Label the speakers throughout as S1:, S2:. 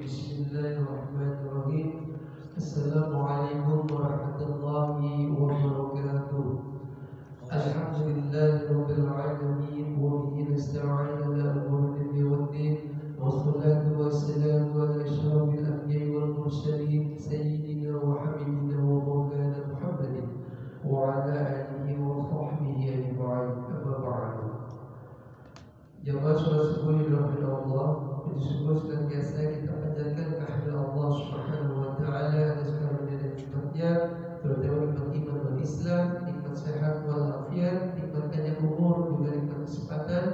S1: Bismillahirrahmanirrahim. Assalamualaikum warahmatullahi wabarakatuh. Alhamdulillahirabbil alamin wa bihi nasta'inu ala umuri dunya waddin. Wassalatu wassalamu ala asyrafil anbiya'i wal mursalin sayyidina wa habibina wa maulana Muhammadin wa ala alihi wa sahbihi ajma'in. Amma ba'du. Jamaah salat subuh yang dirahmati Allah, puji syukur senantiasa kita panjatkan kehadirat Allah Subhanahu wa taala atas karunia dan nikmatnya, terutama nikmat iman dan Islam, nikmat sehat wal afiat, nikmat panjang umur, juga nikmat kesempatan,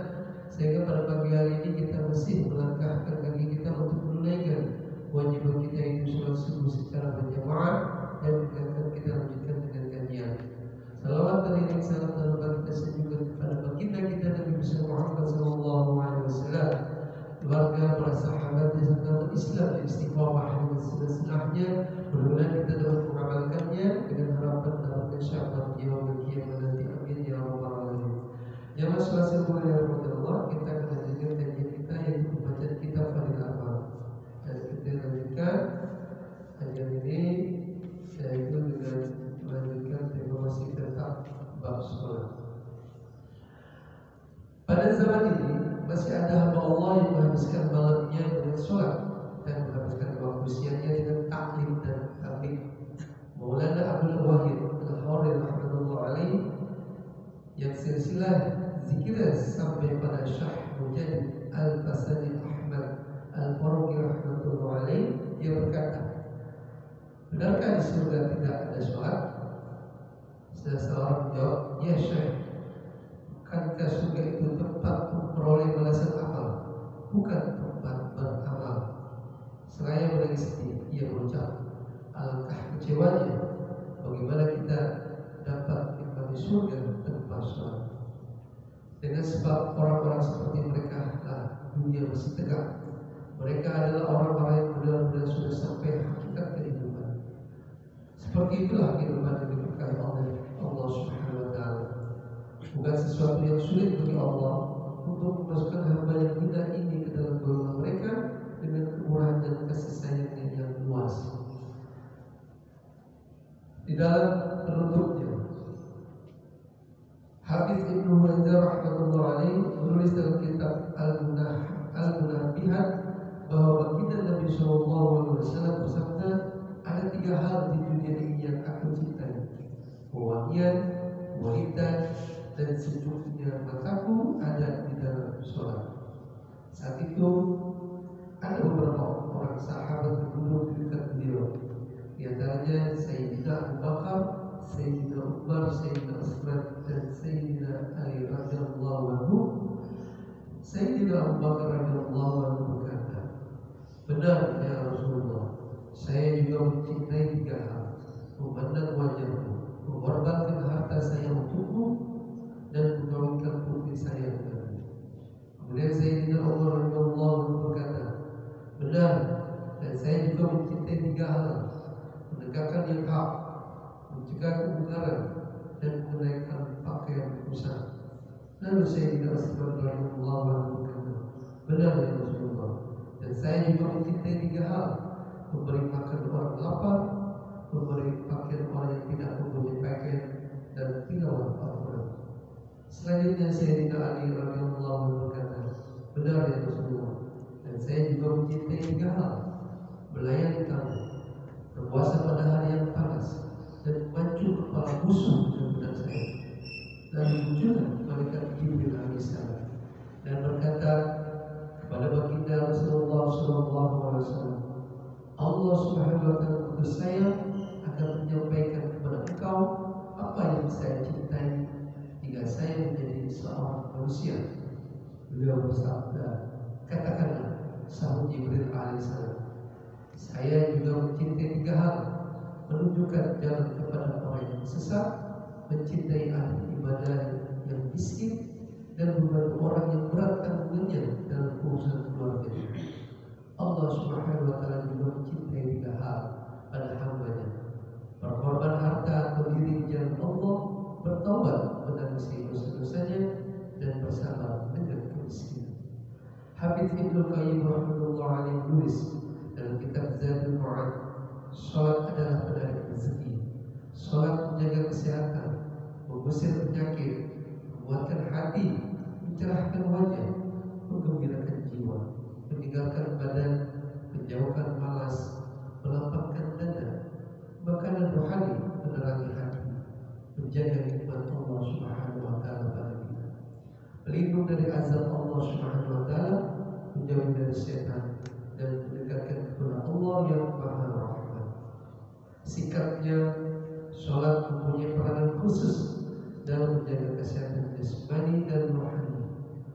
S1: sehingga pada pagi hari ini kita masih melangkahkan kaki kita untuk menunaikan kewajiban kita itu salat subuh secara berjamaah dan kita lanjutkan dengan kajian. Salawat dan iring salam dan kita sejukan kepada baginda kita Nabi Muhammad sallallahu alaihi wasallam, keluarga, para sahabat serta umat Islam yang istiqamah dengan sunnah-sunnahnya, mudah-mudahan kita dapat mengamalkannya dengan harapan mendapatkan syafaat di yaumil qiyamah nanti. Amin ya rabbal alamin. Jamaah salat subuh yang Allah, kita akan lanjutkan kajian kita yaitu pembacaan kitab Fadhil Amal. Dan kita lanjutkan kajian ini yaitu dengan melanjutkan tema masih tentang bab salat. Pada zaman ini masih ada hamba Allah yang menghabiskan malamnya dengan sholat dan menghabiskan waktu siangnya dengan taklim dan tabligh. Maulana Abdul Wahid Al-Hawri rahmatullah alaih yang silsilah zikirnya sampai pada Syekh Mujaddid Al-Fasani Ahmad Al-Faruqi rahmatullah alaih, dia berkata, benarkah di surga tidak ada sholat? Seseorang menjawab, ya Syekh, bukankah surga itu tempat memperoleh balasan amal, bukan tempat beramal? Seraya menangis sedih, ia berucap, alangkah kecewanya bagaimana kita dapat menikmati surga tanpa sholat. Dengan sebab orang-orang seperti mereka lah dunia masih tegak. Mereka adalah orang-orang yang benar-benar sudah sampai hakikat kehidupan. Seperti itulah kehidupan yang diberkahi oleh Allah Subhanahu wa taala. Bukan sesuatu yang sulit bagi Allah untuk memasukkan hamba yang hina ini ke dalam golongan mereka dengan kemurahan dan kasih sayangnya yang luas. Di dalam penutupnya, Hafiz Ibnu Hajar rahmatullah alaih menulis dalam kitab Al-Munabihat bahwa baginda Nabi sallallahu alaihi wasallam bersabda, ada 3 hal di dunia ini yang aku cintai: kewangian, wanita, dan sejuknya mataku ada di dalam sholat. Saat itu ada beberapa orang sahabat yang duduk di dekat beliau. Di antaranya Sayyidina Abu Bakar, Sayyidina Umar, Sayyidina Utsman, dan Sayyidina Ali radhiyallahu anhu. Sayyidina Abu Bakar radhiyallahu anhu berkata, benar ya Rasulullah, saya juga mencintai 3 hal: memandang wajahmu, mengorbankan harta saya untukmu, dan mengawinkan putri saya denganmu. Kemudian Sayyidina Umar radhiyallahu anhu berkata, benar, dan saya juga mencintai 3 hal: menegakkan yang hak, mencegah kemungkaran, dan menaikkan pakaian pusat. Lalu Sayyidina Utsman radhiyallahu anhu berkata, benar ya Rasulullah, dan saya juga mencintai 3 hal: memberi makan orang lapar, memberi pakaian orang yang tidak mempunyai pakaian, dan tilawah Al-Quran. Selanjutnya Sayyidina Ali radhiyallahu anhu berkata, benar ya Rasulullah, dan saya juga mencintai 3 hal: melayani tamu, berpuasa pada hari yang panas, dan memancung kepala musuh dengan pedang saya. Lalu muncullah malaikat Jibril alaihissalam dan berkata kepada baginda Rasulullah sallallahu alaihi wasallam, Allah Subhanahu wa taala mengutus saya akan menyampaikan kepada engkau apa yang saya cintai jika saya menjadi seorang manusia. Beliau bersabda, katakanlah, sahut Jibril alaihissalam, saya juga mencintai 3 hal: menunjukkan jalan kepada orang yang sesat, mencintai ahli ibadah yang miskin, dan membantu orang yang berat tanggungannya dalam urusan keluarga. Allah Subhanahu wa taala juga mencintai 3 hal pada hamba-Nya: berkorban harta atau diri di jalan Allah, bertobat menangisi dosa-dosanya, dan bersabar dengan kemiskinan. Habib Ibnu Qayyim rahimahullah alaihi menulis dalam hakikatnya sholat mempunyai peranan khusus dalam menjaga kesehatan jasmani dan rohani.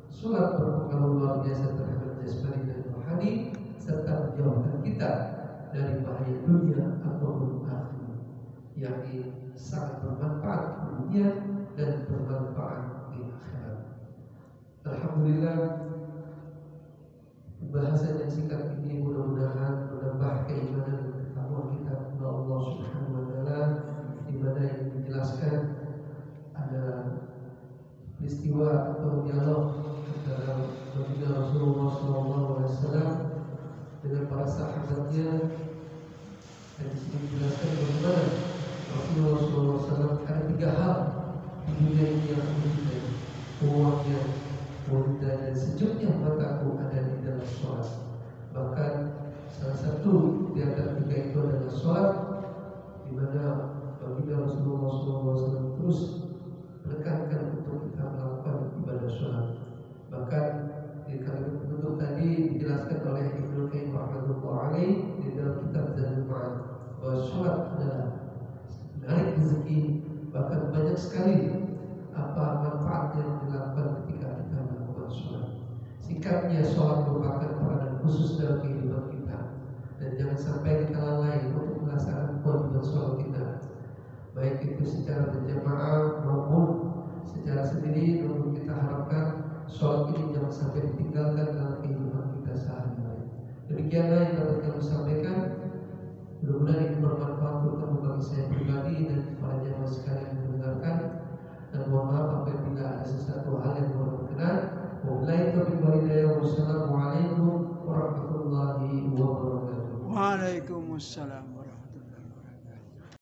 S1: Sholat berpengaruh luar biasa terhadap jasmani dan rohani serta menjauhkan kita dari bahaya dunia ataupun akhirat, yakni sangat bermanfaat di dunia dan bermanfaat di akhirat. Alhamdulillah, pembahasan yang singkat ini mudah-mudahan menambah keimanan dan ketakwaan kita kepada Allah Subhanahu wa taala, di mana yang menjelaskan ada peristiwa atau dialog antara baginda Rasulullah SAW dengan para sahabatnya, dan di sini dijelaskan bagaimana Rasulullah SAW ada 3 hal di dunia ini yang aku cintai: uangnya, wanita, dan sejuknya mataku ada di dalam sholat. Bahkan salah satu di antara 3 itu adalah sholat, di mana baginda Rasulullah SAW terus menekankan untuk kita melakukan ibadah sholat. Bahkan di kalimat penutup tadi dijelaskan oleh Ibnu Qayyim rahimahullah alaih di dalam kitab Zadul Ma'ad bahwa sholat adalah menarik rezeki, bahkan banyak sekali apa manfaat yang dilakukan ketika kita melakukan sholat. Singkatnya, sholat merupakan peranan khusus dalam kehidupan kita, dan jangan sampai kita lalai untuk melaksanakan kewajiban sholat kita, baik itu secara berjamaah maupun secara sendiri. Namun kita harapkan sholat ini jangan sampai ditinggalkan dalam kehidupan kita sehari-hari. Demikianlah yang dapat kami sampaikan. Mudah-mudahan ini bermanfaat terutama bagi saya pribadi dan para jamaah sekalian yang mendengarkan. Dan mohon maaf apabila ada sesuatu hal yang kurang berkenan. Wabillahi taufiq wal hidayah. Wassalamualaikum warahmatullahi wabarakatuh.
S2: Waalaikumsalam.